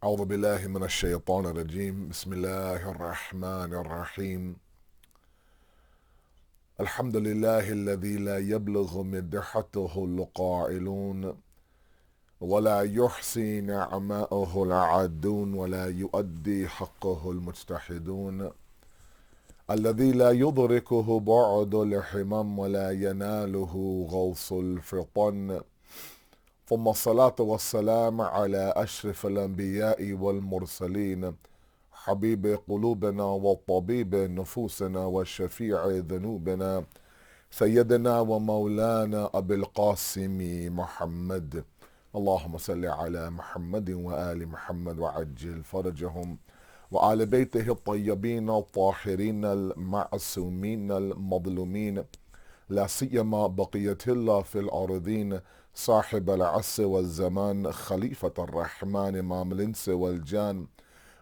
أعوذ بالله من الشيطان الرجيم بسم الله الرحمن الرحيم الحمد لله الذي لا يبلغ مدحته القائلون ولا يحصي نعماءه العادون ولا يؤدي حقه المجتحدون الذي لا يدركه بعد الحمم ولا يناله غوص الفطن ثم الصلاة والسلام على أشرف الأنبياء والمرسلين حبيب قلوبنا وطبيب نفوسنا وشفيع ذنوبنا سيدنا ومولانا أبي القاسم محمد اللهم صل على محمد وآل محمد وعجل فرجهم وآل بيته الطيبين الطاهرين المعصومين المظلومين لا سيما بقية الله في الأرضين صاحب العصر والزمان خليفة الرحمن إمام الإنس والجان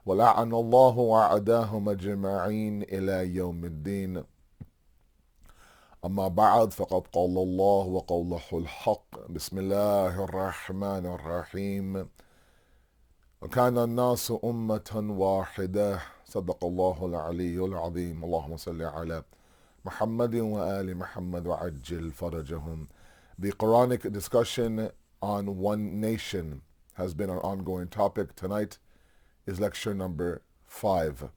ولعن الله أعداهم أجمعين إلى يوم الدين. أما بعد فقد قال الله وقوله الحق بسم الله الرحمن الرحيم وكان الناس أمة واحدة صدق الله العلي العظيم اللهم صل على Muhammad وآل Muhammad وعجل فرجهم. The Quranic discussion on one nation has been an ongoing topic. Tonight is lecture number 5.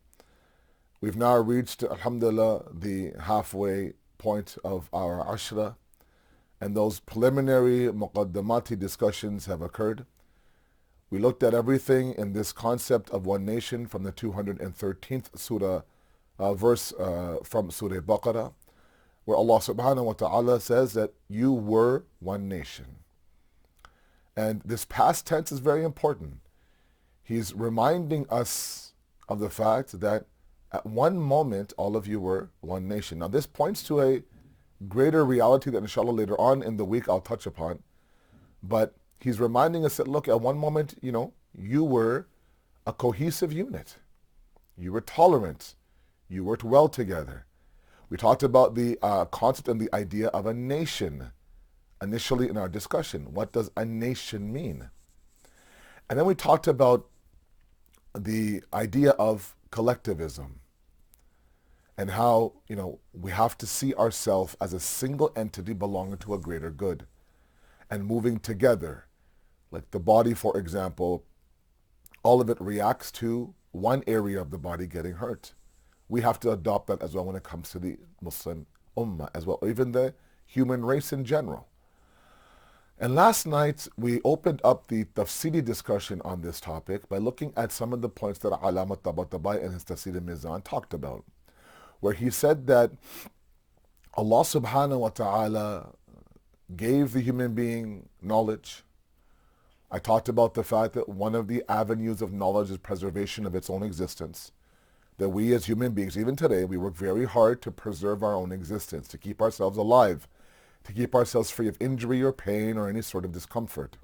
We've now reached, alhamdulillah, the halfway point of our ashra, and those preliminary muqaddamati discussions have occurred. We looked at everything in this concept of one nation from the 213th surah verse from Surah Baqarah, where Allah subhanahu wa ta'ala says that you were one nation. And this past tense is very important. He's reminding us of the fact that at one moment all of you were one nation. Now this points to a greater reality that inshallah later on in the week I'll touch upon. But he's reminding us that look, at one moment, you were a cohesive unit. You were tolerant. You worked well together. We talked about the concept and the idea of a nation initially in our discussion. What does a nation mean? And then we talked about the idea of collectivism and how, we have to see ourselves as a single entity belonging to a greater good and moving together. Like the body, for example, all of it reacts to one area of the body getting hurt. We have to adopt that as well when it comes to the Muslim Ummah as well, even the human race in general. And last night we opened up the tafsiri discussion on this topic by looking at some of the points that Allama Tabatabai and his Tafsir Mizan talked about, where he said that Allah subhanahu wa ta'ala gave the human being knowledge. I talked about the fact that one of the avenues of knowledge is preservation of its own existence. That we as human beings, even today, we work very hard to preserve our own existence, to keep ourselves alive, to keep ourselves free of injury or pain or any sort of discomfort.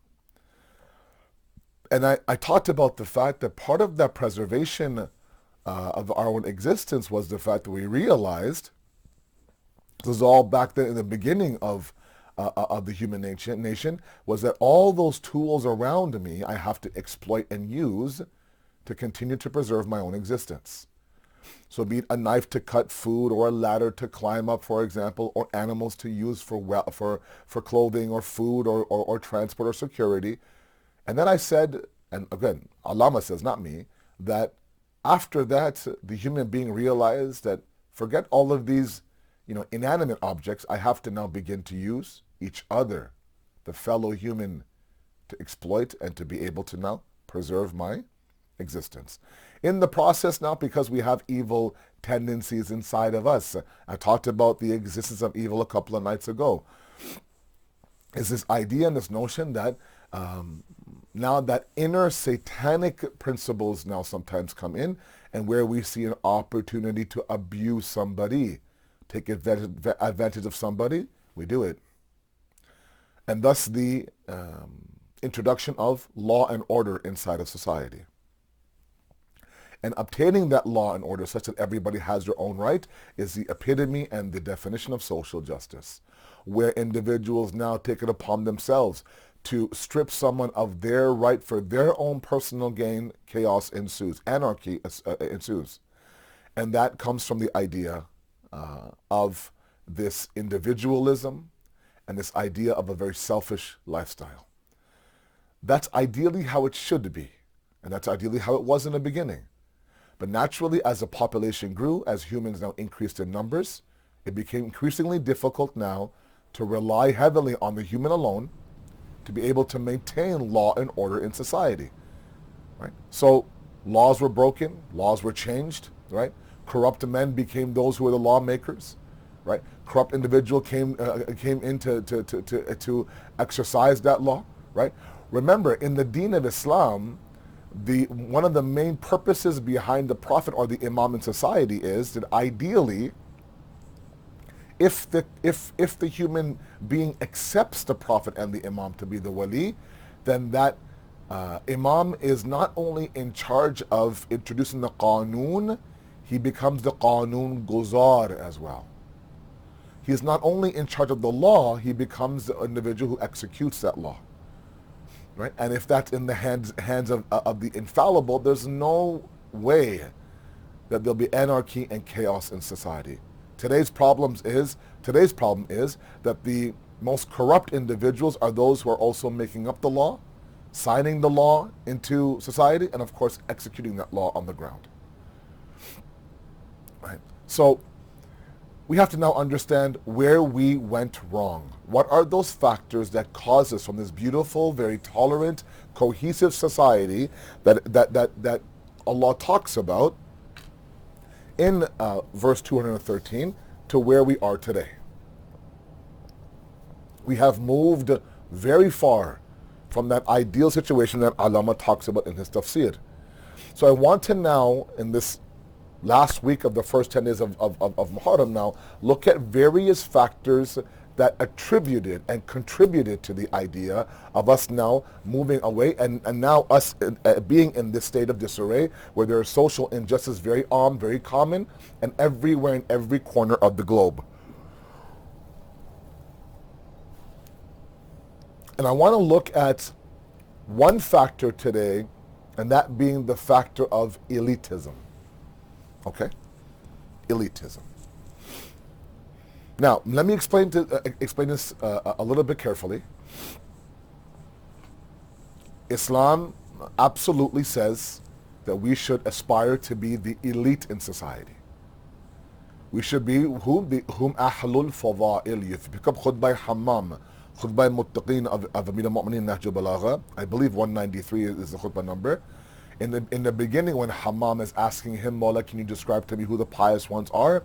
And I talked about the fact that part of that preservation of our own existence was the fact that we realized, this was all back then in the beginning of the human nation, was that all those tools around me I have to exploit and use to continue to preserve my own existence. So be it a knife to cut food or a ladder to climb up, for example, or animals to use for clothing or food or transport or security. And then I said, and again, Allama says, not me, that after that, the human being realized that forget all of these, inanimate objects, I have to now begin to use each other, the fellow human, to exploit and to be able to now preserve my existence. In the process now, because we have evil tendencies inside of us, I talked about the existence of evil a couple of nights ago, is this idea and this notion that now that inner satanic principles now sometimes come in, and where we see an opportunity to abuse somebody, take advantage of somebody, we do it. And thus the introduction of law and order inside of society. And obtaining that law and order such that everybody has their own right is the epitome and the definition of social justice, where individuals now take it upon themselves to strip someone of their right for their own personal gain, chaos ensues, anarchy ensues. And that comes from the idea of this individualism and this idea of a very selfish lifestyle. That's ideally how it should be, and that's ideally how it was in the beginning. But naturally, as the population grew, as humans now increased in numbers, it became increasingly difficult now to rely heavily on the human alone to be able to maintain law and order in society. Right? So laws were broken, laws were changed, right? Corrupt men became those who were the lawmakers, right? Corrupt individual came in to exercise that law, right? Remember, in the Deen of Islam, one of the main purposes behind the Prophet or the Imam in society is that ideally, if the human being accepts the Prophet and the Imam to be the wali, then that Imam is not only in charge of introducing the Qanun, he becomes the Qanun Guzar as well. He is not only in charge of the law, he becomes the individual who executes that law. Right? And if that's in the hands of the infallible, there's no way that there'll be anarchy and chaos in society. Today's problem is that the most corrupt individuals are those who are also making up the law, signing the law into society, and of course executing that law on the ground. Right? So we have to now understand where we went wrong. What are those factors that cause us from this beautiful, very tolerant, cohesive society that Allah talks about in verse 213 to where we are today? We have moved very far from that ideal situation that Allama talks about in his tafsir. So I want to now, in this last week of the first 10 days of Muharram now, look at various factors that attributed and contributed to the idea of us now moving away and now us being in this state of disarray where there is social injustice very common and everywhere in every corner of the globe. And I want to look at one factor today, and that being the factor of elitism. Okay? Elitism. Now, let me explain this a little bit carefully. Islam absolutely says that we should aspire to be the elite in society. We should be hum ahlul fada'il. You pick up khutbah hammam, khutbah muttaqin of Amir al-Mu'mineen Nahj al-Balagha. I believe 193 is the khutbah number. In the beginning, when Hammam is asking him, Mawla, can you describe to me who the pious ones are?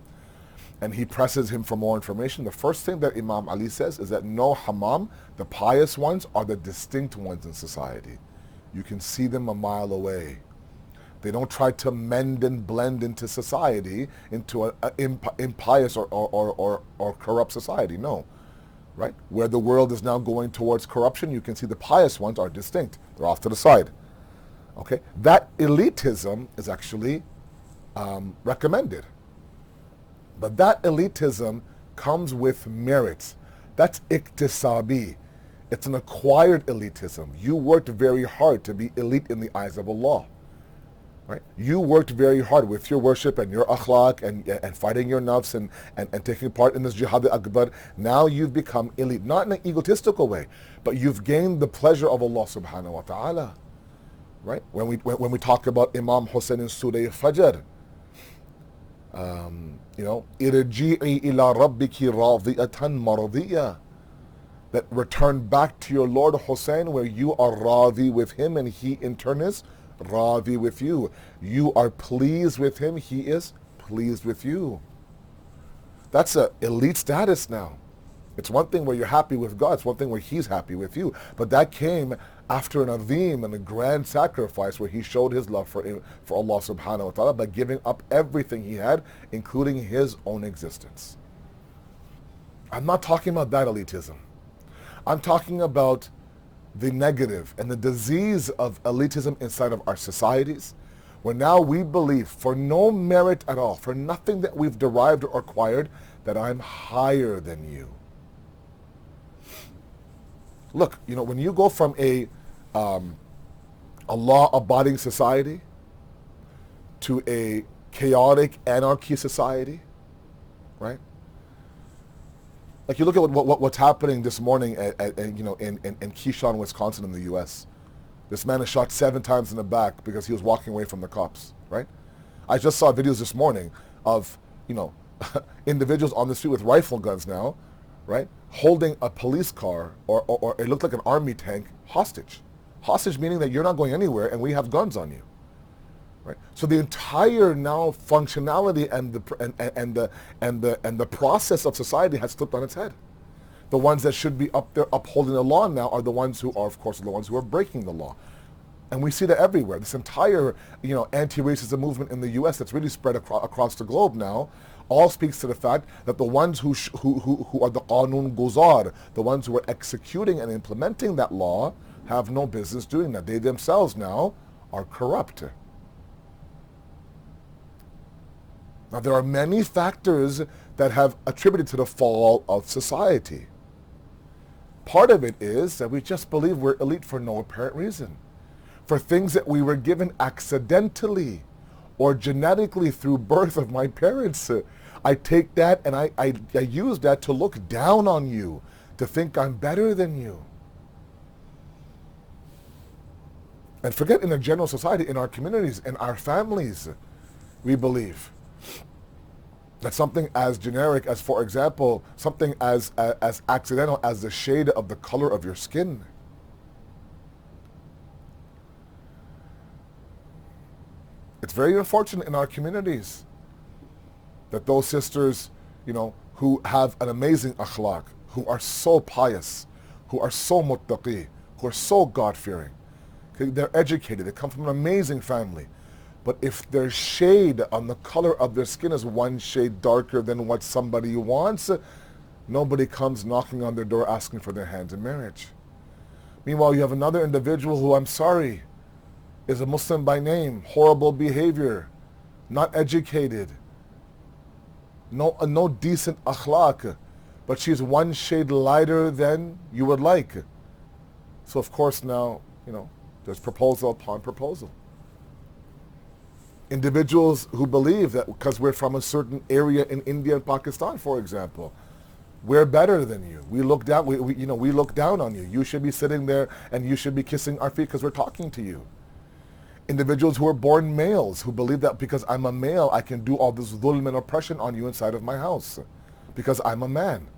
And he presses him for more information. The first thing that Imam Ali says is that no, Hammam, the pious ones are the distinct ones in society. You can see them a mile away. They don't try to mend and blend into society, into an impious or corrupt society. No. Right? Where the world is now going towards corruption, you can see the pious ones are distinct. They're off to the side. Okay, that elitism is actually recommended. But that elitism comes with merits. That's iktisabi. It's an acquired elitism. You worked very hard to be elite in the eyes of Allah. Right? You worked very hard with your worship and your akhlaq and fighting your nafs and taking part in this jihad al-akbar. Now you've become elite, not in an egotistical way, but you've gained the pleasure of Allah subhanahu wa ta'ala. Right? When we talk about Imam Hussein in Surah Fajr, irji'i ila rabbiki radiyatan maradiyya, that return back to your Lord Hussein where you are radhi with him and he in turn is radhi with you. You are pleased with him, he is pleased with you. That's an elite status now. It's one thing where you're happy with God, it's one thing where he's happy with you. But that came after an azim and a grand sacrifice where he showed his love for Allah subhanahu wa ta'ala by giving up everything he had, including his own existence. I'm not talking about that elitism. I'm talking about the negative and the disease of elitism inside of our societies, where now we believe, for no merit at all, for nothing that we've derived or acquired, that I'm higher than you. Look, when you go from a law-abiding society to a chaotic anarchy society, right? Like you look at what's happening this morning in Keyshawn, Wisconsin, in the U.S. This man is shot 7 times in the back because he was walking away from the cops, right? I just saw videos this morning of individuals on the street with rifle guns now, right, holding a police car or it looked like an army tank hostage. Hostage meaning that you're not going anywhere and we have guns on you. Right? So the entire now functionality and the process of society has flipped on its head. The ones that should be up there upholding the law now are the ones who are, of course, the ones who are breaking the law. And we see that everywhere. This entire, anti-racism movement in the U.S. that's really spread across the globe now, all speaks to the fact that the ones who are the Qanun Guzar, the ones who are executing and implementing that law, have no business doing that. They themselves now are corrupt. Now, there are many factors that have attributed to the fall of society. Part of it is that we just believe we're elite for no apparent reason. For things that we were given accidentally or genetically through birth of my parents. I take that and I use that to look down on you, to think I'm better than you. And forget in a general society, in our communities, in our families, we believe that something as generic as, for example, something as accidental as the shade of the color of your skin. It's very unfortunate in our communities that those sisters, who have an amazing akhlaq, who are so pious, who are so muttaqi, who are so God-fearing, they're educated, they come from an amazing family. But if their shade on the color of their skin is one shade darker than what somebody wants, nobody comes knocking on their door asking for their hands in marriage. Meanwhile, you have another individual who, I'm sorry, is a Muslim by name, horrible behavior, not educated, no decent akhlaq, but she's one shade lighter than you would like. So of course now, there's proposal upon proposal. Individuals who believe that because we're from a certain area in India and Pakistan, for example, we're better than you. We look down. We look down on you. You should be sitting there and you should be kissing our feet because we're talking to you. Individuals who are born males who believe that because I'm a male, I can do all this dhulm and oppression on you inside of my house because I'm a man.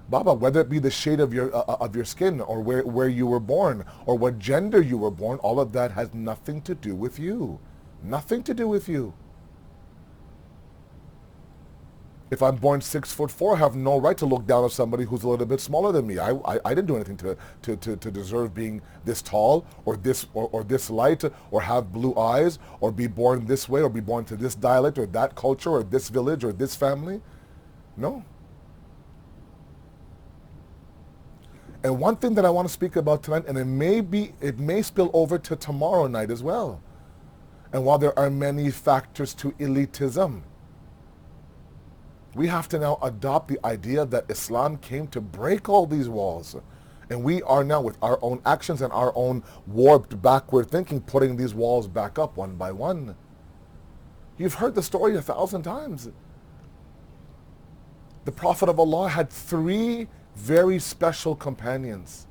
Baba, whether it be the shade of your skin or where you were born or what gender you were born, all of that has nothing to do with you. Nothing to do with you. If I'm born 6'4", I have no right to look down on somebody who's a little bit smaller than me. I didn't do anything to deserve being this tall or this light or have blue eyes or be born this way or be born to this dialect or that culture or this village or this family. No. And one thing that I want to speak about tonight, and it may spill over to tomorrow night as well. And while there are many factors to elitism, we have to now adopt the idea that Islam came to break all these walls. And we are now, with our own actions and our own warped backward thinking, putting these walls back up one by one. You've heard the story 1,000 times. The Prophet of Allah had 3 very special companions.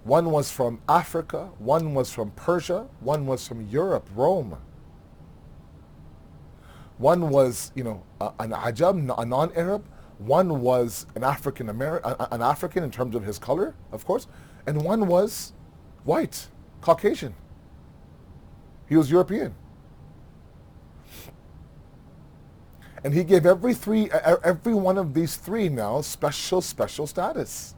One was from Africa, one was from Persia, one was from Europe, Rome. One was, an Ajam, a non-Arab. One was an African in terms of his color, of course. And one was white, Caucasian. He was European. And he gave every one of these 3 now special status.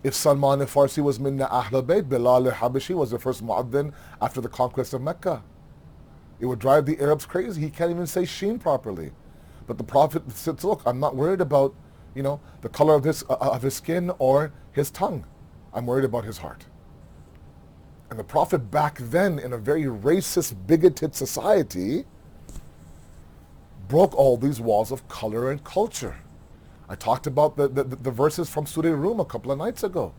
If Salman al-Farsi was Minna Ahl Bayt, Bilal al-Habashi was the first mu'adhin after the conquest of Mecca. It would drive the Arabs crazy. He can't even say sheen properly. But the Prophet said, look, I'm not worried about, the color of his skin or his tongue. I'm worried about his heart. And the Prophet back then, in a very racist, bigoted society, broke all these walls of color and culture. I talked about the verses from Surah Rum a couple of nights ago.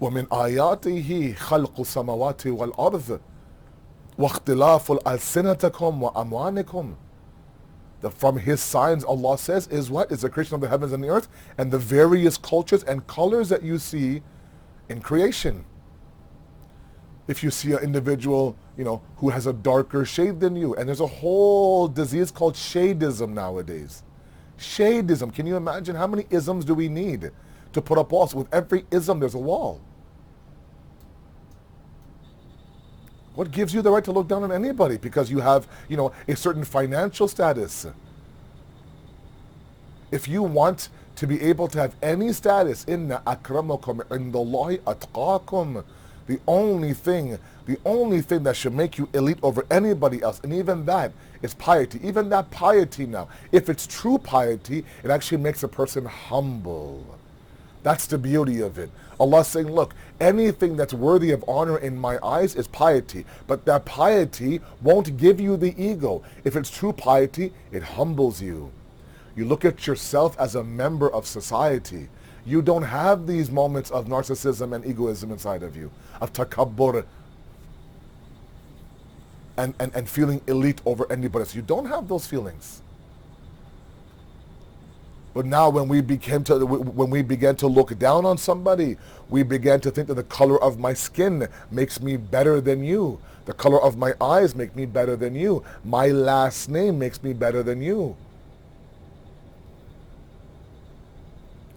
وَمِنْ آيَاتِهِ خَلْقُ السَّمَوَاتِ وَالْأَرْضِ وَاخْتِلَافُ أَلْسِنَتِكُمْ وَأَمْوَانِكُمْ. That from his signs, Allah says, is what? Is the creation of the heavens and the earth and the various cultures and colors that you see in creation. If you see an individual, who has a darker shade than you, and there's a whole disease called shadism nowadays. Shadism. Can you imagine how many isms do we need to put up walls? With every ism, there's a wall. What gives you the right to look down on anybody? Because you have, a certain financial status. If you want to be able to have any status, inna akramakum indallahi atqakum. The only thing that should make you elite over anybody else, and even that is piety. Even that piety now, if it's true piety, it actually makes a person humble. That's the beauty of it. Allah's saying, look, anything that's worthy of honor in my eyes is piety. But that piety won't give you the ego. If it's true piety, it humbles you. You look at yourself as a member of society. You don't have these moments of narcissism and egoism inside of you, of takabbur, and feeling elite over anybody else. You don't have those feelings. But now when we began to look down on somebody, we began to think that the color of my skin makes me better than you. The color of my eyes make me better than you. My last name makes me better than you.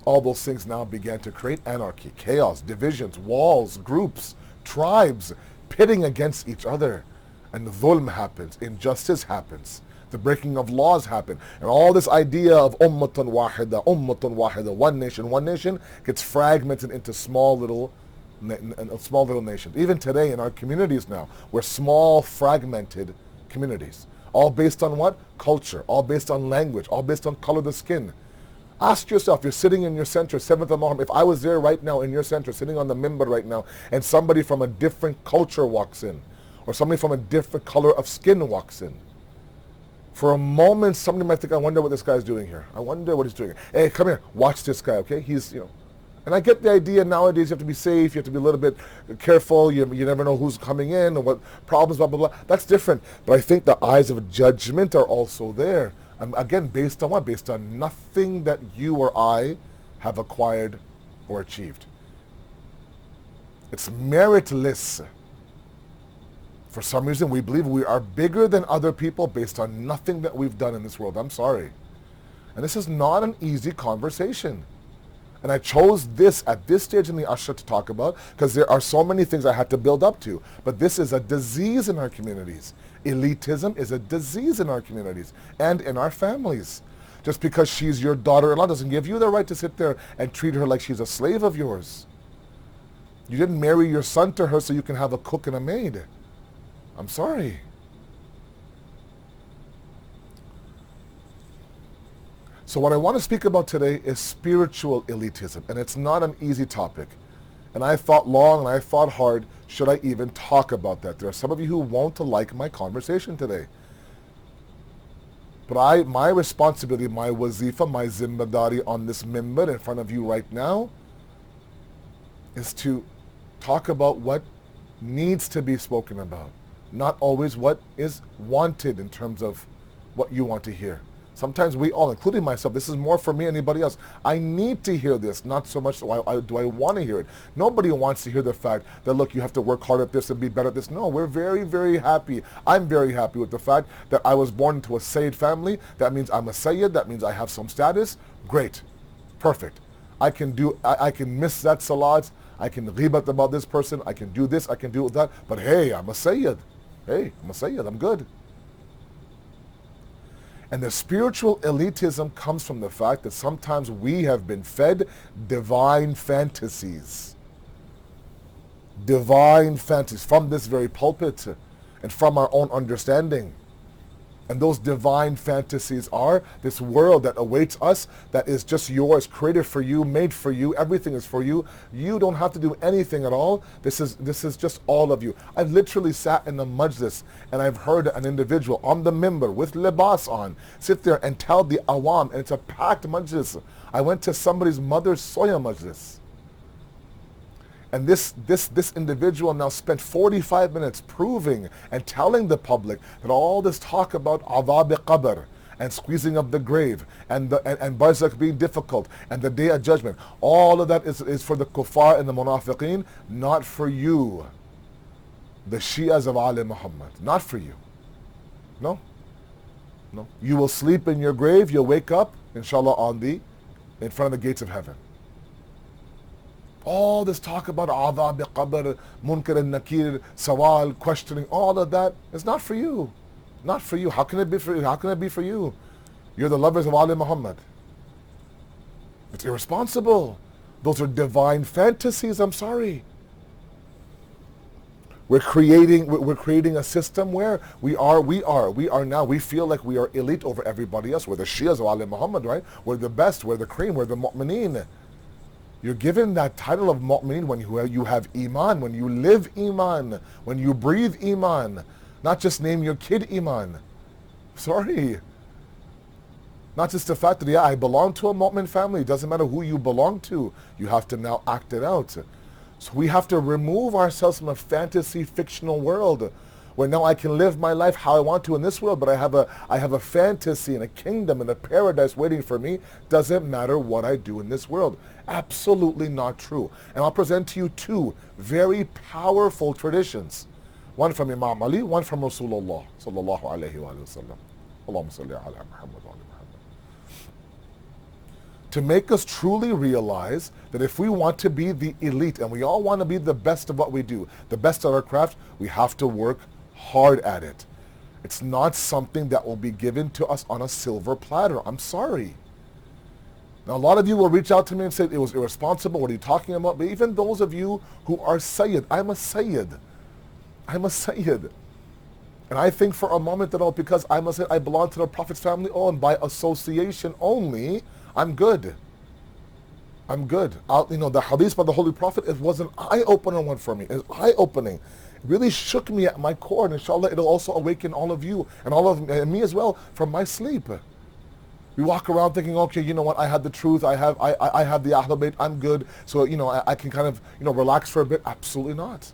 All those things now began to create anarchy, chaos, divisions, walls, groups, tribes, pitting against each other. And the dhulm happens, injustice happens. The breaking of laws happen. And all this idea of ummatun wahida, one nation, gets fragmented into small little nations. Even today in our communities now, we're small, fragmented communities. All based on what? Culture. All based on language. All based on color of the skin. Ask yourself, you're sitting in your center, 7th of Muharram. If I was there right now in your center, sitting on the mimbar right now, and somebody from a different culture walks in, or somebody from a different color of skin walks in, for a moment, somebody might think, I wonder what this guy's doing here. I wonder what he's doing. Hey, come here, watch this guy, okay? He's, And I get the idea nowadays you have to be safe, you have to be a little bit careful, you never know who's coming in, or what problems, blah, blah, blah. That's different. But I think the eyes of judgment are also there. Again, based on what? Based on nothing that you or I have acquired or achieved. It's meritless. For some reason, we believe we are bigger than other people based on nothing that we've done in this world. I'm sorry. And this is not an easy conversation. And I chose this at this stage in the Ashra to talk about because there are so many things I had to build up to. But this is a disease in our communities. Elitism is a disease in our communities and in our families. Just because she's your daughter-in-law doesn't give you the right to sit there and treat her like she's a slave of yours. You didn't marry your son to her so you can have a cook and a maid. I'm sorry. So what I want to speak about today is spiritual elitism, and it's not an easy topic. And I thought long and I thought hard, should I even talk about that? There are some of you who won't like my conversation today. But my responsibility, my wazifa, my zimbadari on this mimbar in front of you right now is to talk about what needs to be spoken about, not always what is wanted in terms of what you want to hear. Sometimes we all, including myself, this is more for me than anybody else. I need to hear this, not so much do I want to hear it. Nobody wants to hear the fact that, look, you have to work hard at this and be better at this. No, we're very, very happy. I'm very happy with the fact that I was born into a Sayyid family. That means I'm a Sayyid. That means I have some status. Great. Perfect. I can miss that salat. I can ghibat about this person. I can do this. I can do that. But hey, I'm a Sayyid. Hey, I'm a Sayyid. I'm good. And the spiritual elitism comes from the fact that sometimes we have been fed divine fantasies. Divine fantasies from this very pulpit and from our own understanding. And those divine fantasies are this world that awaits us, that is just yours, created for you, made for you, everything is for you. You don't have to do anything at all. This is just all of you. I've literally sat in the majlis and I've heard an individual on the mimbar with libas on sit there and tell the awam, and it's a packed majlis. I went to somebody's mother's soya majlis. And this individual now spent 45 minutes proving and telling the public that all this talk about adhab-e-qabr and squeezing of the grave and barzakh being difficult and the day of judgment, all of that is for the kuffar and the munafiqeen, not for you, the Shias of Ali Muhammad. Not for you. No. No. You will sleep in your grave, you'll wake up, inshallah, in front of the gates of heaven. All this talk about adhab-e-qabr, munkar and nakir, sawal, questioning, all of that is not for you. Not for you. How can it be for you? How can it be for you? You're the lovers of Ali Muhammad. It's irresponsible. Those are divine fantasies, I'm sorry. We're creating a system where we feel like we are elite over everybody else. We're the Shias of Ali Muhammad, right? We're the best, we're the cream, we're the mu'mineen. You're given that title of mu'min when you have iman, when you live iman, when you breathe iman. Not just name your kid iman. Sorry. Not just the fact that, yeah, I belong to a mu'min family. It doesn't matter who you belong to. You have to now act it out. So we have to remove ourselves from a fantasy fictional world where now I can live my life how I want to in this world, but I have a fantasy and a kingdom and a paradise waiting for me. Doesn't matter what I do in this world. Absolutely not true. And I'll present to you two very powerful traditions. One from Imam Ali, one from Rasulullah sallallahu alayhi wa sallam. Allahumma salli ala Muhammad wa ala Muhammad. To make us truly realize that if we want to be the elite, and we all want to be the best of what we do, the best at our craft, we have to work hard at it. It's not something that will be given to us on a silver platter. I'm sorry. Now, a lot of you will reach out to me and say it was irresponsible. What are you talking about? But even those of you who are Sayyid, I'm a Sayyid. I'm a Sayyid. And I think for a moment that, because I'm a Sayyid, I belong to the Prophet's family, and by association only, I'm good. I'm good. The hadith by the Holy Prophet, it was an eye-opener one for me. It's eye-opening. It really shook me at my core, and inshallah, it'll also awaken all of you and all of me as well from my sleep. We walk around thinking, okay, you know what, I had the truth, I have the Ahlul Bayt, I'm good, so, I can kind of, relax for a bit. Absolutely not.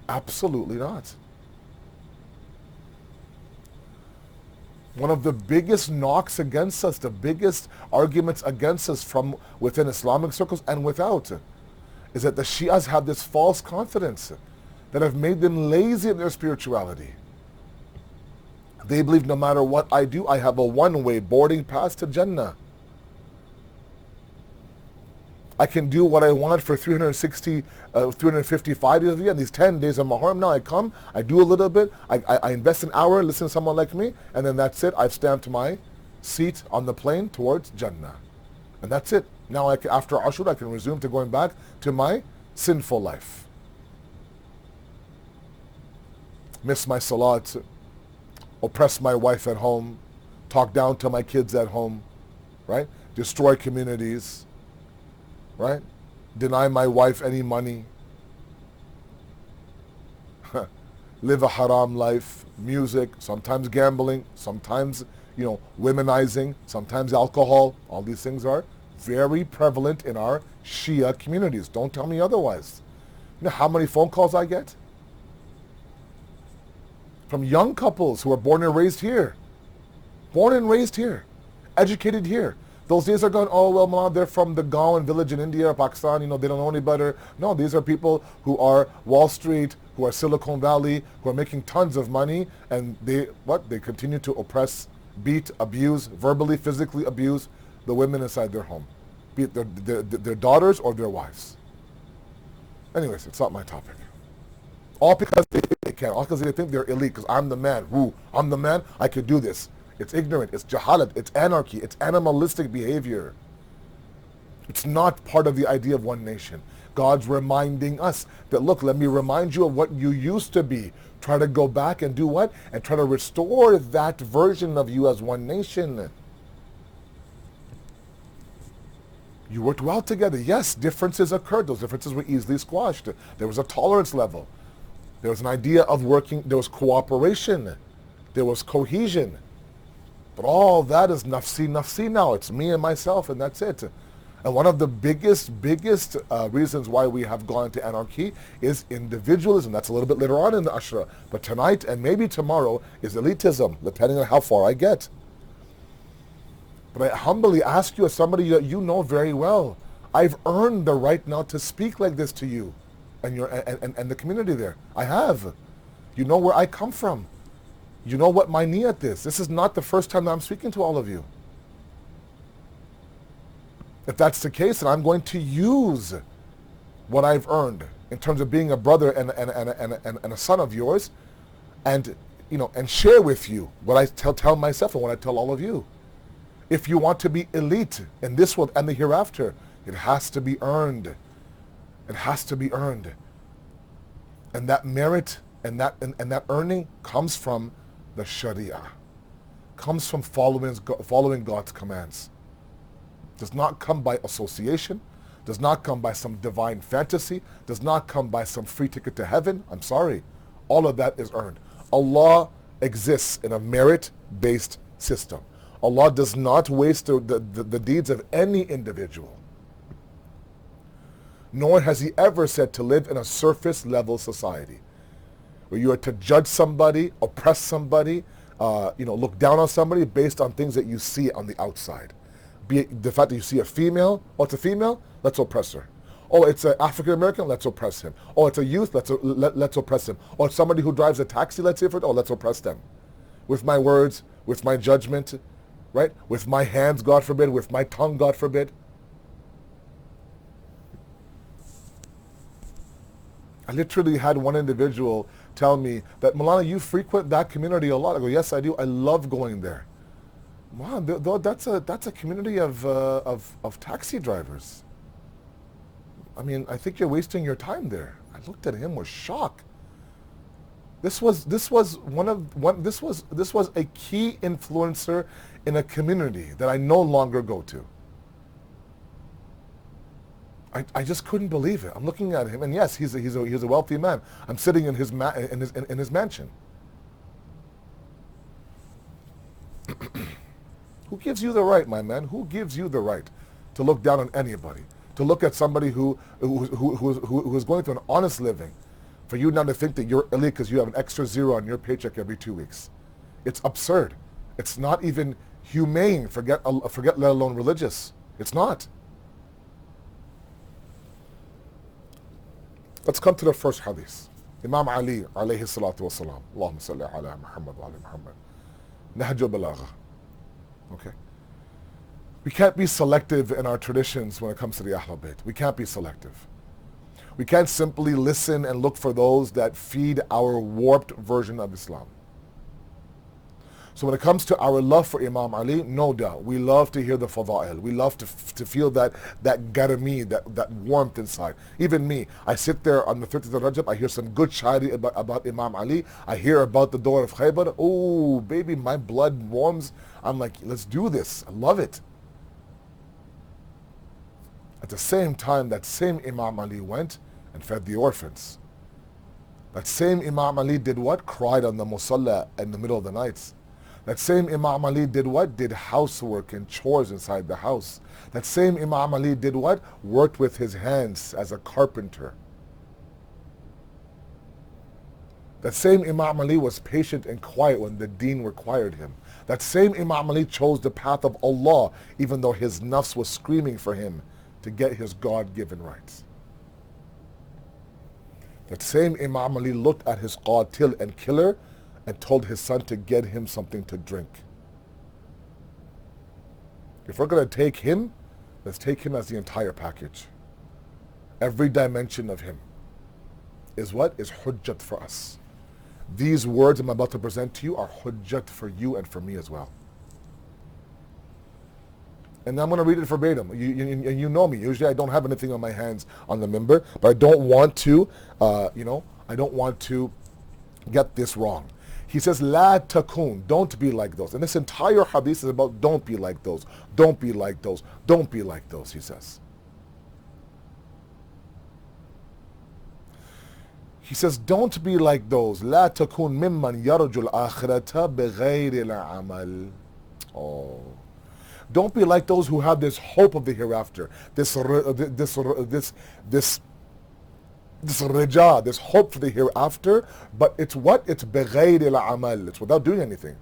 Absolutely not. One of the biggest knocks against us, the biggest arguments against us from within Islamic circles and without, is that the Shias have this false confidence that have made them lazy in their spirituality. They believe no matter what I do, I have a one-way boarding pass to Jannah. I can do what I want for 355 days of the year. These 10 days of Muharram, now I come, I do a little bit, I invest an hour, listen to someone like me, and then that's it. I've stamped my seat on the plane towards Jannah. And that's it. Now, after Ashur, I can resume to going back to my sinful life. Miss my salat, oppress my wife at home, talk down to my kids at home, right? Destroy communities, right? Deny my wife any money. Live a haram life, music, sometimes gambling, sometimes, womenizing, sometimes alcohol. All these things are very prevalent in our Shia communities. Don't tell me otherwise. You know how many phone calls I get? From young couples who are born and raised here. Born and raised here. Educated here. Those days are gone, Maulana, they're from the Gaon village in India or Pakistan, they don't know any better. No, these are people who are Wall Street, who are Silicon Valley, who are making tons of money, and they continue to oppress, beat, abuse, verbally, physically abuse the women inside their home. Be it their daughters or their wives. Anyways, it's not my topic. All because they think they can. All because they think they're elite. Because I'm the man. I'm the man. I could do this. It's ignorant. It's jahalat. It's anarchy. It's animalistic behavior. It's not part of the idea of one nation. God's reminding us that, look, let me remind you of what you used to be Try to go back and do what? And try to restore that version of you as one nation. You worked well together. Yes, differences occurred. Those differences were easily squashed. There was a tolerance level. There was an idea of working. There was cooperation. There was cohesion. But all that is nafsi now. It's me and myself, and that's it. And one of the biggest reasons why we have gone into anarchy is individualism. That's a little bit later on in the Ashra. But tonight and maybe tomorrow is elitism, depending on how far I get. But I humbly ask you, as somebody that you know very well, I've earned the right now to speak like this to you and the community there. I have. You know where I come from. You know what my niyat is. This is not the first time that I'm speaking to all of you. If that's the case, then I'm going to use what I've earned in terms of being a brother and a son of yours, and share with you what I tell myself and what I tell all of you. If you want to be elite in this world and the hereafter, it has to be earned. It has to be earned. And that merit and that earning comes from the Sharia. Comes from following God's commands. Does not come by association. Does not come by some divine fantasy. Does not come by some free ticket to heaven. I'm sorry. All of that is earned. Allah exists in a merit-based system. Allah does not waste the deeds of any individual. Nor has He ever said to live in a surface-level society where you are to judge somebody, oppress somebody, look down on somebody based on things that you see on the outside. Be it the fact that you see a female, oh, it's a female, let's oppress her. Oh, it's an African American, let's oppress him. Oh, it's a youth, let's oppress him. Or it's somebody who drives a taxi, let's say, let's oppress them. With my words, with my judgment, right? With my hands, God forbid, with my tongue, God forbid. I literally had one individual tell me that, Maulana, you frequent that community a lot. I go, yes, I do. I love going there. Wow, that's a community of taxi drivers. I mean, I think you're wasting your time there. I looked at him with shock. This was a key influencer in a community that I no longer go to. I just couldn't believe it. I'm looking at him, and yes, he's a wealthy man. I'm sitting in his mansion. Who gives you the right, my man? Who gives you the right to look down on anybody? To look at somebody who is going through an honest living, for you now to think that you're elite because you have an extra zero on your paycheck every 2 weeks? It's absurd. It's not even humane. Forget let alone religious. It's not. Let's come to the first hadith. Imam Ali alayhi salatu wasalam. Allahumma salli ala Muhammad wa ala Muhammad. Nahju balagha. Okay. We can't be selective in our traditions when it comes to the Ahlul Bayt. We can't be selective. We can't simply listen and look for those that feed our warped version of Islam. So when it comes to our love for Imam Ali, no doubt, we love to hear the fada'il. We love to feel that garami, that warmth inside. Even me, I sit there on the 30th of Rajab, I hear some good shairi about Imam Ali. I hear about the door of Khaybar. Oh, baby, my blood warms. I'm like, let's do this. I love it. At the same time, that same Imam Ali went and fed the orphans. That same Imam Ali did what? Cried on the musalla in the middle of the nights. That same Imam Ali did what? Did housework and chores inside the house. That same Imam Ali did what? Worked with his hands as a carpenter. That same Imam Ali was patient and quiet when the deen required him. That same Imam Ali chose the path of Allah even though his nafs was screaming for him to get his God-given rights. That same Imam Ali looked at his qatil and killer and told his son to get him something to drink. If we're going to take him, let's take him as the entire package. Every dimension of him is what? Is hujjat for us. These words I'm about to present to you are hujjat for you and for me as well. And I'm going to read it verbatim. You know me. Usually I don't have anything on my hands on the mimbar, but I don't want to, I don't want to get this wrong. He says, La takun, don't be like those. And this entire hadith is about don't be like those, don't be like those, don't be like those, he says. He says, don't be like those. La takun mimman yarjul akhirata bighayri al-amal. Oh. Don't be like those who have this hope of the hereafter, this raja, this hope for the hereafter, but it's what? It's بغير العمل. It's without doing anything.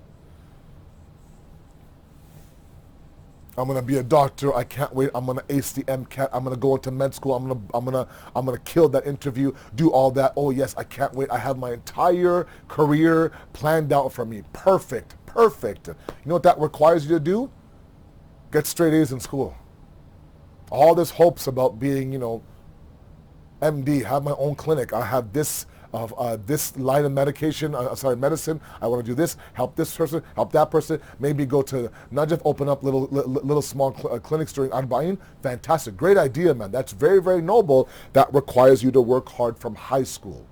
I'm gonna be a doctor. I can't wait. I'm gonna ace the MCAT. I'm gonna go into med school. I'm gonna kill that interview. Do all that. Oh yes, I can't wait. I have my entire career planned out for me. Perfect, perfect. You know what that requires you to do? Get straight A's in school. All this hopes about being, MD, have my own clinic. I have this line of medicine. I want to do this, help this person, help that person. Maybe go to not just open up little small clinics during Arba'in. Fantastic, great idea, man. That's very, very noble. That requires you to work hard from high school.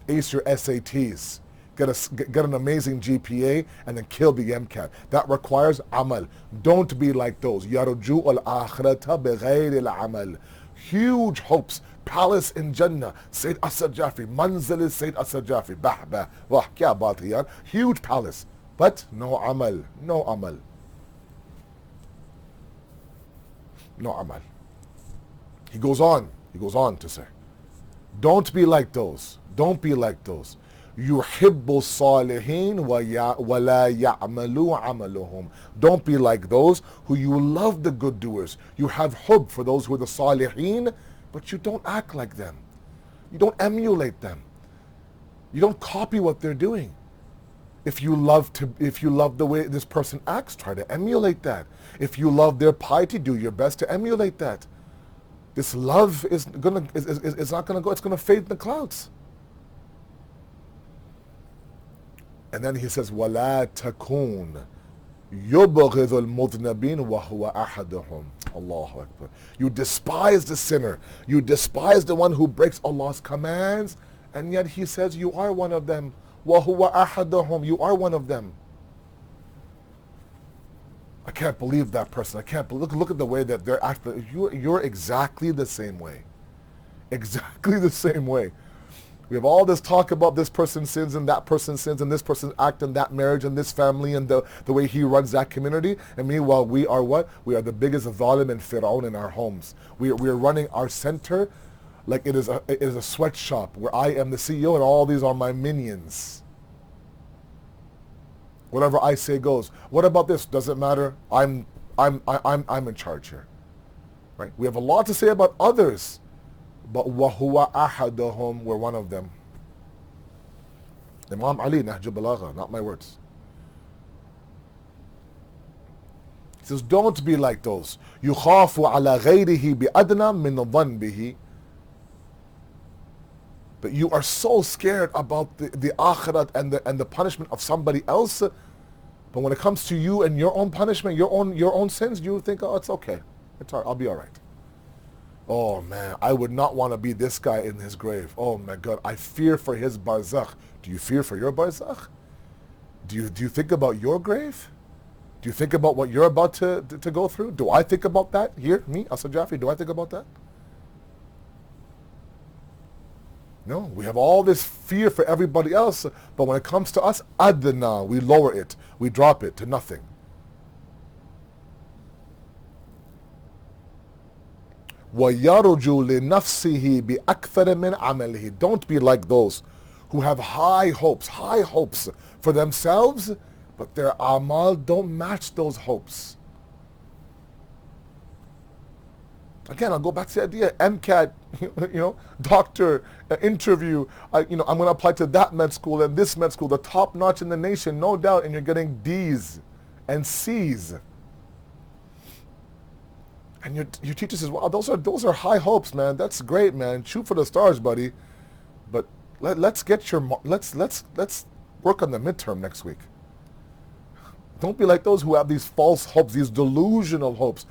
Ace your SATs. Get an amazing GPA and then kill the MCAT. That requires amal. Don't be like those. Yarju al-akhirata bighayri al-amal. Huge hopes. Palace in Jannah. Sayyid Asad Jafri. Manzil is Sayyid Asad Jafri. Bah. Wah, kya baat hai yaar. Huge palace. But no amal. No amal. No amal. He goes on to say, don't be like those. Don't be like those. يُحِبُّ الصَّالِحِينَ وَلَا يَعْمَلُوا عَمَلُهُم. Don't be like those who you love the good doers. You have hub for those who are the salihin, but you don't act like them. You don't emulate them. You don't copy what they're doing. If you love the way this person acts, try to emulate that. If you love their piety, do your best to emulate that. This love is not gonna go. It's gonna fade in the clouds. And then he says, وَلَا تَكُونَ يُبْغِضُ الْمُذْنَبِينَ وَهُوَ أَحَدُهُمْ. Allahu Akbar. You despise the sinner. You despise the one who breaks Allah's commands, and yet he says you are one of them. وَهُوَ أَحَدُهُمْ. You are one of them. I can't believe that person. I can't believe. Look at the way that they're acting. You're exactly the same way. Exactly the same way. We have all this talk about this person sins and that person sins and this person's act in that marriage and this family and the way he runs that community. And meanwhile, we are what? We are the biggest zalim and fir'aun in our homes. We are running our center like it is a sweatshop where I am the CEO and all these are my minions. Whatever I say goes. What about this? Doesn't matter. I'm in charge here. Right? We have a lot to say about others. But وَهُوَ أَحَدُهُمْ, we're one of them. Imam Ali, Nahj Balagha, not my words. He says, don't be like those. يُخَافُ عَلَى غَيْرِهِ بِأَدْنَى مِنْ ظَنْبِهِ. But you are so scared about the akhirat and the punishment of somebody else. But when it comes to you and your own punishment, your own sins, you think, oh, it's okay. It's all right. I'll be all right. Oh man, I would not want to be this guy in his grave. Oh my God, I fear for his barzakh. Do you fear for your barzakh? Do you think about your grave? Do you think about what you're about to go through? Do I think about that here? Me, Asad Jafri, do I think about that? No, we have all this fear for everybody else, but when it comes to us, adna, we lower it, we drop it to nothing. وَيَرْجُو لِنَفْسِهِ بِأَكْثَرِ مِنْ عَمَلِهِ. Don't be like those who have high hopes for themselves, but their amal don't match those hopes. Again, I'll go back to the idea. MCAT, doctor, interview. I'm going to apply to that med school and this med school, the top notch in the nation, no doubt, and you're getting D's and C's. And your teacher says, "Wow, those are high hopes, man. That's great, man. Shoot for the stars, buddy. But let's work on the midterm next week." Don't be like those who have these false hopes, these delusional hopes.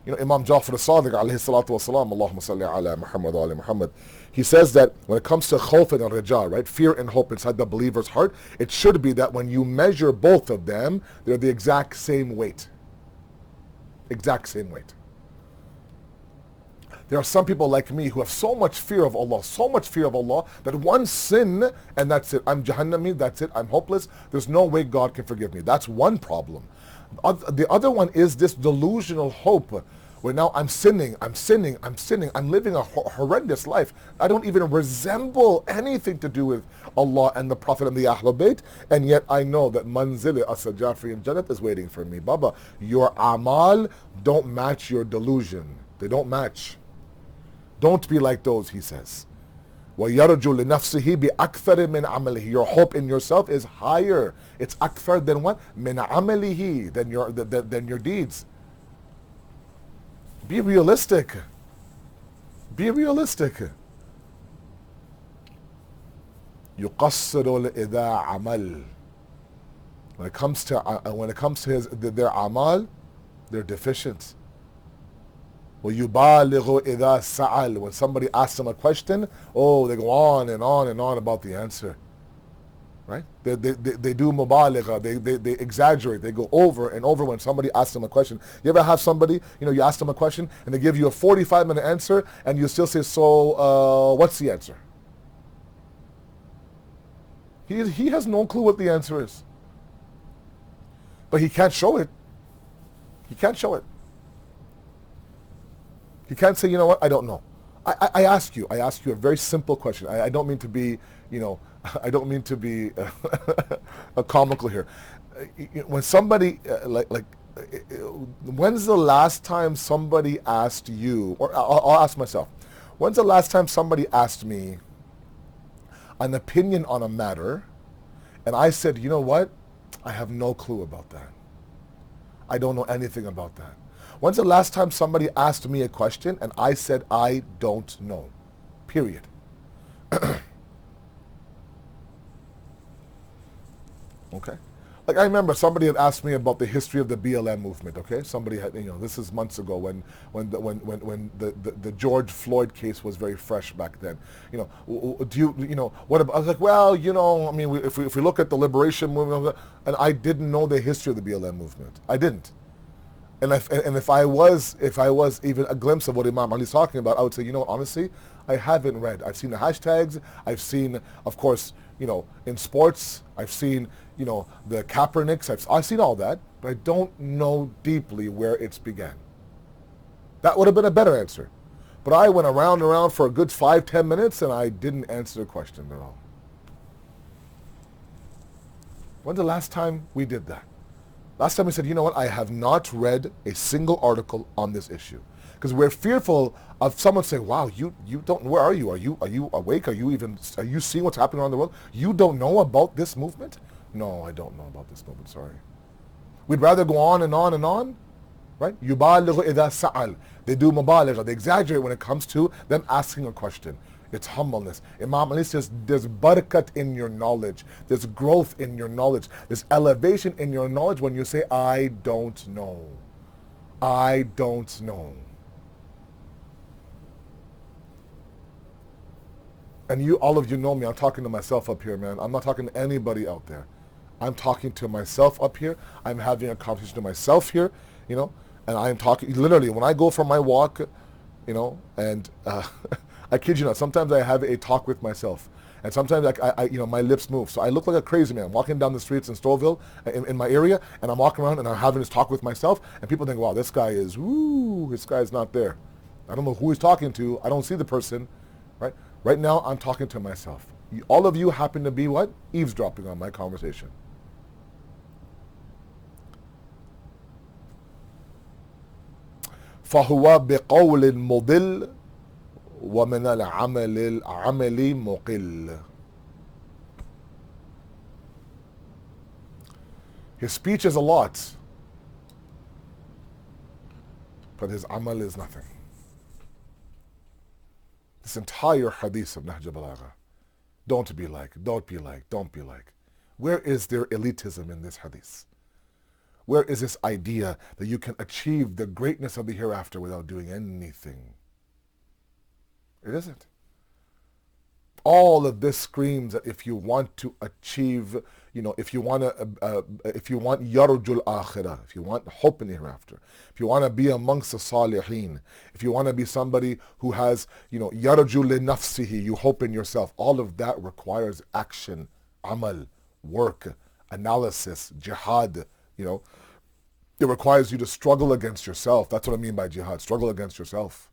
Imam Jafr al-Sadiq alayhi salatu wasalam, Allahumma salli ala Muhammad wa ala Muhammad, he says that when it comes to khawf and raja, right, fear and hope inside the believer's heart, it should be that when you measure both of them, they're the exact same weight. Exact same weight. There are some people like me who have so much fear of Allah, that one sin and that's it. I'm Jahannami, that's it. I'm hopeless. There's no way God can forgive me. That's one problem. The other one is this delusional hope where now I'm sinning. I'm living a horrendous life. I don't even resemble anything to do with Allah and the Prophet and the Ahlul Bayt, and yet I know that Manzil Asad Jafri in Jannat is waiting for me. Baba, your amal don't match your delusion. They don't match. Don't be like those, he says. وَيَرْجُ لِنَفْسِهِ بِأَكْثَرٍ مِنْ عَمَلِهِ. Your hope in yourself is higher. It's akthar than what? مِنْ عَمَلِهِ, than your deeds. Be realistic. Be realistic. يُقَصِّرُ إِذَا عَمَلْ. When it comes to their amal, they're deficient. وَيُبَالِغُ إِذَا سَأَلْ. When somebody asks them a question, they go on and on and on about the answer. Right? They do mubaligha, they exaggerate, they go over and over when somebody asks them a question. You ever have somebody, you ask them a question and they give you a 45-minute answer and you still say, so what's the answer? He has no clue what the answer is. But he can't show it. He can't show it. He can't say, I don't know. I ask you a very simple question. I don't mean to be, I don't mean to be a comical here. When somebody, when's the last time somebody asked you, or I'll ask myself, when's the last time somebody asked me an opinion on a matter, and I said, you know what? I have no clue about that. I don't know anything about that. When's the last time somebody asked me a question and I said, I don't know? Period. Okay? Like I remember somebody had asked me about the history of the BLM movement, okay? Somebody had, this is months ago when the George Floyd case was very fresh back then. What about, I was like, well, if we look at the liberation movement, and I didn't know the history of the BLM movement. I didn't. And if I was even a glimpse of what Imam Ali is talking about, I would say, honestly, I haven't read. I've seen the hashtags. I've seen, of course, in sports, I've seen, the Kaepernicks. I've seen all that, but I don't know deeply where it's began. That would have been a better answer. But I went around and around for a good 5-10 minutes, and I didn't answer the question at all. When's the last time we did that? Last time we said, I have not read a single article on this issue. Because we're fearful of someone saying, wow, you don't, where are you? Are you awake? Are you seeing what's happening around the world? You don't know about this movement? No, I don't know about this movement, sorry. We'd rather go on and on and on, right? يُبَالِغُ إِذَا سَأَلْ. They do mubaligha, they exaggerate when it comes to them asking a question. It's humbleness. Imam Ali says there's barakat in your knowledge. There's growth in your knowledge. There's elevation in your knowledge when you say, I don't know. I don't know. And all of you know me. I'm talking to myself up here, man. I'm not talking to anybody out there. I'm talking to myself up here. I'm having a conversation to myself here, and I'm talking, literally, when I go for my walk, and I kid you not, sometimes I have a talk with myself. And sometimes I my lips move. So I look like a crazy man. I'm walking down the streets in Stouffville, in my area, and I'm walking around and I'm having this talk with myself, and people think, wow, this guy's not there. I don't know who he's talking to. I don't see the person, right? Right now, I'm talking to myself. All of you happen to be what? Eavesdropping on my conversation. فَهُوَ بِقَوْلٍ مُضِلٍّ وَمِنَ الْعَمَلِ مُقِلٍّ. His speech is a lot, but his amal is nothing. This entire hadith of Nahj al-Balagha. Don't be like. Where is there elitism in this hadith? Where is this idea that you can achieve the greatness of the hereafter without doing anything? It isn't. All of this screams that if you want to achieve, if you want yarjul akhirah, if you want hope in the hereafter, if you want to be amongst the salihin, if you want to be somebody who has, yarjul li nafsihi, you hope in yourself, all of that requires action, amal, work, analysis, jihad, It requires you to struggle against yourself. That's what I mean by jihad, struggle against yourself.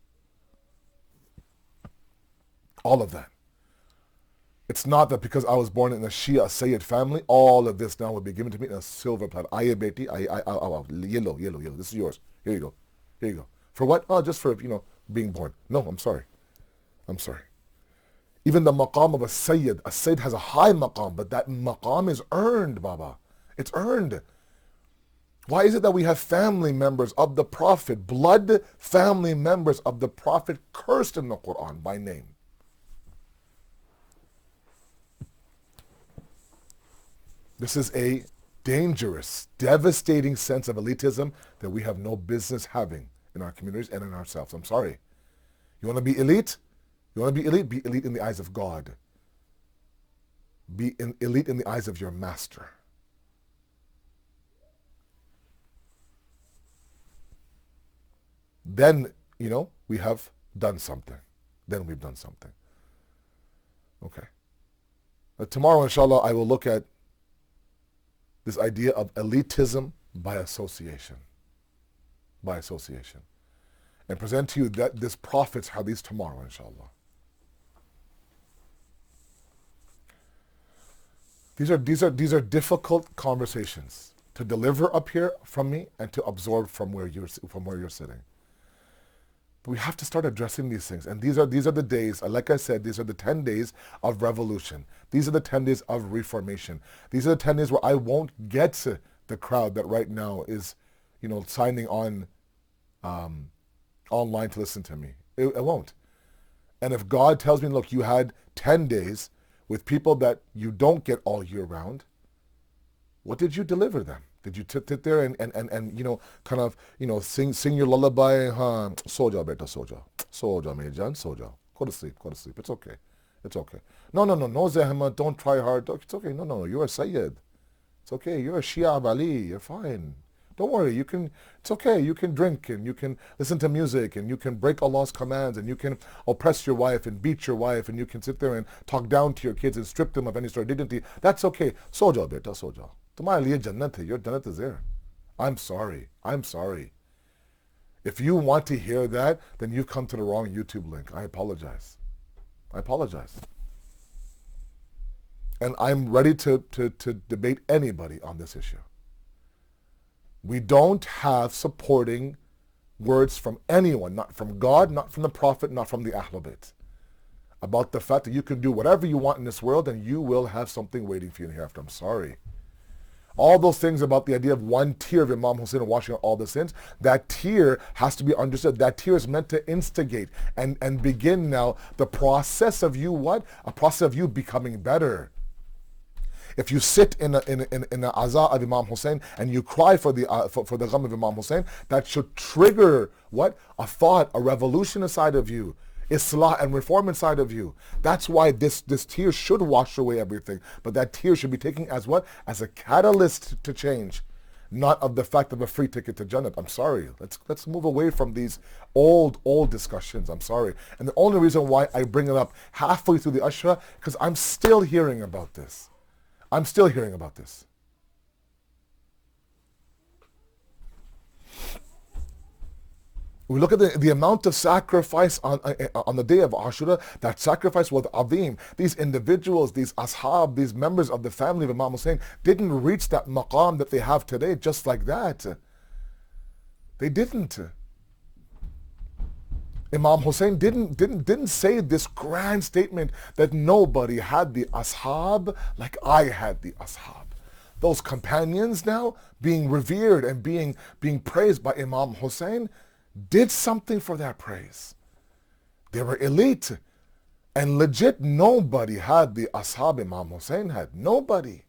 All of that. It's not that because I was born in a Shia Sayyid family, all of this now will be given to me in a silver platter. Aye, beti, yellow. This is yours. Here you go. For what? Oh, just for, being born. No, I'm sorry. Even the maqam of a Sayyid has a high maqam, but that maqam is earned, Baba. It's earned. Why is it that we have family members of the Prophet, blood family members of the Prophet cursed in the Quran by name? This is a dangerous, devastating sense of elitism that we have no business having in our communities and in ourselves. I'm sorry. You want to be elite? You want to be elite? Be elite in the eyes of God. Be elite in the eyes of your master. Then, we have done something. Then we've done something. Okay. Tomorrow, inshallah, I will look at this idea of elitism by association. And present to you this Prophet's hadith tomorrow, inshallah. These are difficult conversations to deliver up here from me and to absorb from where you're sitting. But we have to start addressing these things. And these are the days, like I said, these are the 10 days of revolution. These are the 10 days of reformation. These are the 10 days where I won't get to the crowd that right now is, signing on online to listen to me. It won't. And if God tells me, look, you had 10 days with people that you don't get all year round, what did you deliver them? Did you sit there and kind of, sing your lullaby? Soja, beta, soja. Soja, mejan, soja. Go to sleep. It's okay. No, Zahma, don't try hard. It's okay. No, you're a Sayyid. It's okay. You're a Shia Abali. You're fine. Don't worry. It's okay. You can drink and you can listen to music and you can break Allah's commands and you can oppress your wife and beat your wife and you can sit there and talk down to your kids and strip them of any sort of dignity. That's okay. Soja, beta, soja. Tomorrow, your Jannat is there. I'm sorry. If you want to hear that, then you've come to the wrong YouTube link. I apologize. And I'm ready to debate anybody on this issue. We don't have supporting words from anyone, not from God, not from the Prophet, not from the Ahlul Bayt, about the fact that you can do whatever you want in this world and you will have something waiting for you in hereafter. I'm sorry. All those things about the idea of one tear of Imam Hussein washing out all the sins, that tear has to be understood. That tear is meant to instigate and begin now the process of you what? A process of you becoming better. If you sit in a azah of Imam Hussein and you cry for the gham of Imam Hussein, that should trigger what? A thought, a revolution inside of you. Islah and reform inside of you. That's why this tear should wash away everything. But that tear should be taken as what? As a catalyst to change. Not of the fact of a free ticket to Jannah. I'm sorry. Let's move away from these old discussions. I'm sorry. And the only reason why I bring it up halfway through the Ashra, because I'm still hearing about this. We look at the amount of sacrifice on the day of Ashura. That sacrifice was azim. These individuals, these ashab, these members of the family of Imam Hussein didn't reach that maqam that they have today just like that. They didn't. Imam Hussein didn't say this grand statement that nobody had the ashab like I had the ashab. Those companions now being revered and being praised by Imam Hussein did something for that praise. They were elite. And legit, nobody had the ashab Imam Hussein had. Nobody.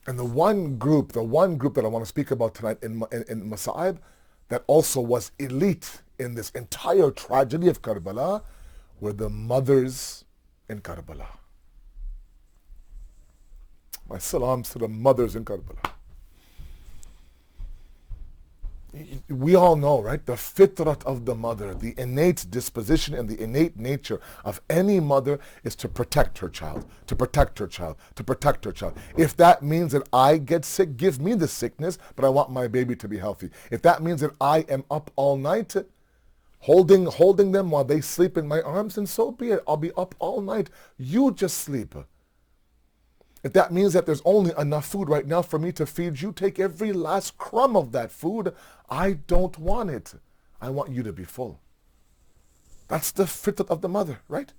And the one group that I want to speak about tonight in Masa'ib that also was elite in this entire tragedy of Karbala were the mothers in Karbala. My salams to the mothers in Karbala. We all know, right? The fitrat of the mother, the innate disposition and the innate nature of any mother is to protect her child, to protect her child, to protect her child. If that means that I get sick, give me the sickness, but I want my baby to be healthy. If that means that I am up all night, holding them while they sleep in my arms, then so be it. I'll be up all night. You just sleep. If that means that there's only enough food right now for me to feed you, take every last crumb of that food. I don't want it. I want you to be full. That's the fitrat of the mother, right?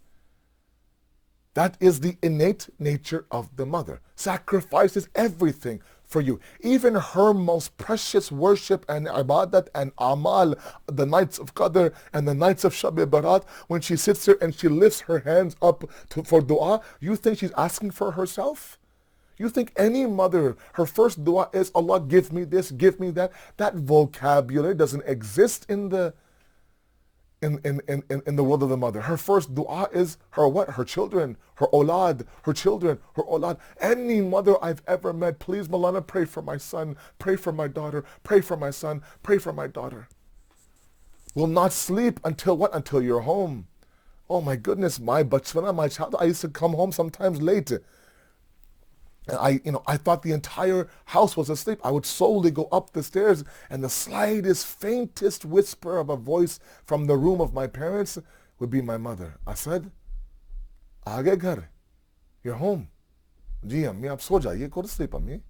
That is the innate nature of the mother. Sacrifices everything for you. Even her most precious worship and ibadat and amal, the nights of Qadr and the nights of Shab Barat, when she sits there and she lifts her hands up for dua, you think she's asking for herself? You think any mother, her first dua is, Allah, give me this, give me that? That vocabulary doesn't exist in the world of the mother. Her first dua is her what? Her children, her awlad, her children, her awlad. Any mother I've ever met, please, Maulana, pray for my son, pray for my daughter, pray for my son, pray for my daughter. Will not sleep until what? Until you're home. Oh my goodness, my bachwana, my child, I used to come home sometimes late. And I thought the entire house was asleep. I would slowly go up the stairs, and the slightest, faintest whisper of a voice from the room of my parents would be my mother. Asad, aage ghar, you're home. Ji, ammi, aap so jaiye, go to sleep, ammi.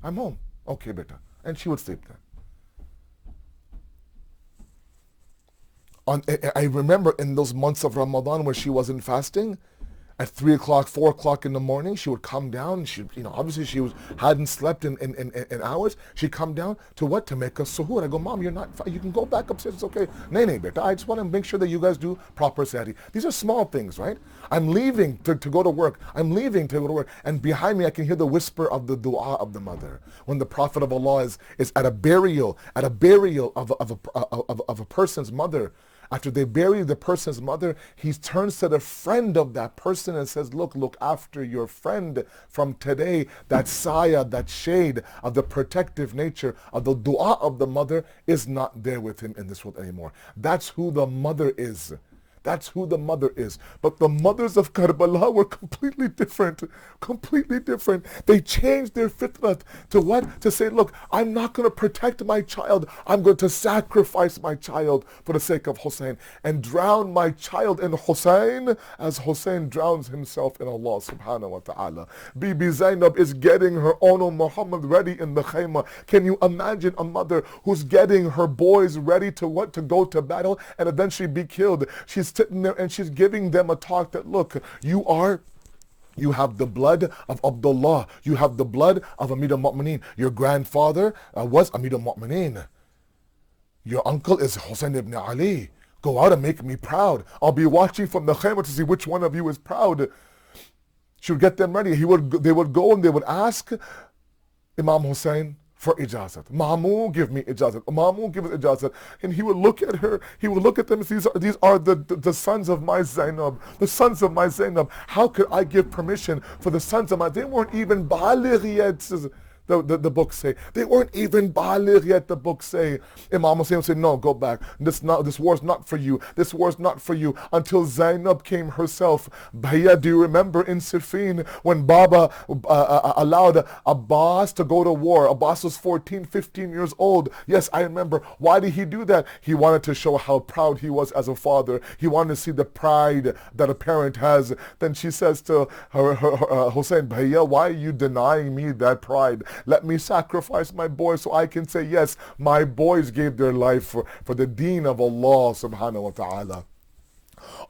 I'm home. Okay, beta. And she would sleep then. I remember in those months of Ramadan where she wasn't fasting, at 3 o'clock, 4 o'clock in the morning, she would come down. She, obviously she hadn't slept in hours. She'd come down to what? To make us suhoor. I go, Mom, you can go back upstairs. It's okay. Nay, beta. I just want to make sure that you guys do proper sahri. These are small things, right? I'm leaving to go to work. I'm leaving to go to work. And behind me, I can hear the whisper of the dua of the mother. When the Prophet of Allah is at a burial of a person's mother, after they bury the person's mother, he turns to the friend of that person and says, look after your friend from today. That saya, that shade of the protective nature of the dua of the mother is not there with him in this world anymore. That's who the mother is. That's who the mother is. But the mothers of Karbala were completely different. Completely different. They changed their fitrat to what? To say, look, I'm not going to protect my child. I'm going to sacrifice my child for the sake of Hussein and drown my child in Hussein as Hussein drowns himself in Allah subhanahu wa ta'ala. Bibi Zainab is getting her own Muhammad ready in the khayma. Can you imagine a mother who's getting her boys ready to what? To go to battle and eventually be killed. She's sitting there and she's giving them a talk that, look, you have the blood of Abdullah. You have the blood of Amir al-Mu'mineen. Your grandfather was Amir al-Mu'mineen. Your uncle is Hussein ibn Ali. Go out and make me proud. I'll be watching from the khayma to see which one of you is proud. She would get them ready. They would go and they would ask Imam Hussein for ijazat. Mamu, give me ijazat. Mamu, give us ijazat. And he would look at her, he would look at them and say, these are the sons of my Zainab. The sons of my Zainab. How could I give permission for the sons of my... They weren't even baligh yet, the books say. They weren't even baligh yet, the books say. Imam Hussein would say, no, go back. This war's not for you. This war's not for you. Until Zainab came herself. Bhaiya, do you remember in Siffin when Baba allowed Abbas to go to war? Abbas was 14, 15 years old. Yes, I remember. Why did he do that? He wanted to show how proud he was as a father. He wanted to see the pride that a parent has. Then she says to her Hussein, Bhaiya, why are you denying me that pride? Let me sacrifice my boys so I can say, yes, my boys gave their life for the deen of Allah subhanahu wa ta'ala.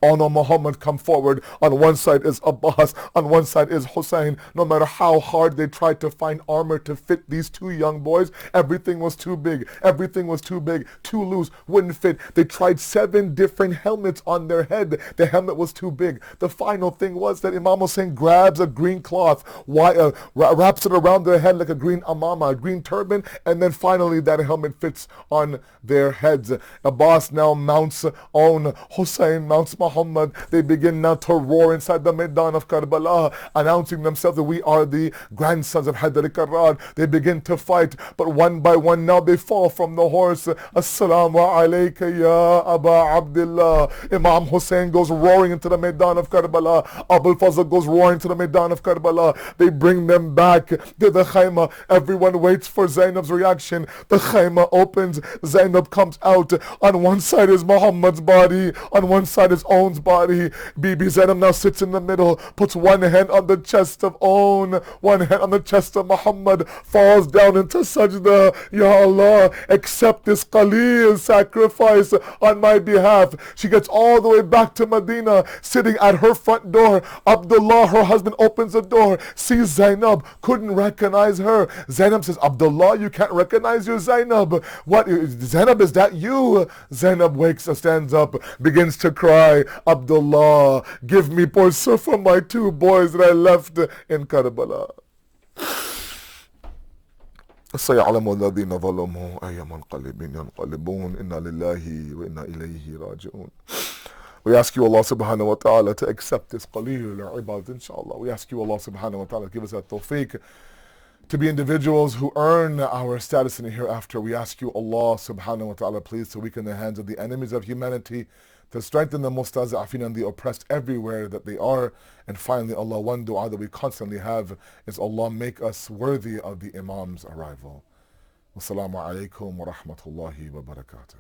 Oh no, Muhammad, come forward. On one side is Abbas, on one side is Hussein. No matter how hard they tried to find armor to fit these two young boys, everything was too big. Everything was too big, too loose, wouldn't fit. They tried 7 different helmets on their head. The helmet was too big. The final thing was that Imam Hussein grabs a green cloth, wraps it around their head like a green amama, a green turban, and then finally that helmet fits on their heads. Abbas now mounts on Hussein, mounts Muhammad. They begin now to roar inside the Maidan of Karbala, announcing themselves that we are the grandsons of Haydar Karrar. They begin to fight, but one by one now they fall from the horse. Assalamu alayka ya Aba Abdullah. Imam Hussein goes roaring into the Maidan of Karbala. Abul Fazl goes roaring to the Maidan of Karbala. They bring them back to the Khayma. Everyone waits for Zainab's reaction. The Khayma opens. Zainab comes out. On one side is Muhammad's body. On one side is Own's body. Bibi Zainab now sits in the middle, puts one hand on the chest of Own, one hand on the chest of Muhammad, falls down into sajda. Ya Allah, accept this Qalil sacrifice on my behalf. She gets all the way back to Medina, sitting at her front door. Abdullah, her husband, opens the door, sees Zainab, couldn't recognize her. Zainab says, Abdullah, you can't recognize your Zainab. What, Zainab, is that you? Zainab wakes up, stands up, begins to cry. Abdullah, give me portion for my 2 boys that I left in Karbala. سيعلم الذين ظلموا أي منقلب ينقلبون إنا لله وإنا إليه راجعون. We ask you, Allah subhanahu wa ta'ala, to accept this qaleel ibad, inshallah. We ask you, Allah subhanahu wa ta'ala, to give us that tawfiq to be individuals who earn our status in the hereafter. We ask you, Allah subhanahu wa ta'ala, please, to weaken the hands of the enemies of humanity, to strengthen the mustaza'afin and the oppressed everywhere that they are. And finally, Allah, one dua that we constantly have is, Allah, make us worthy of the Imam's arrival. Wassalamu alaikum wa rahmatullahi wa barakatuh.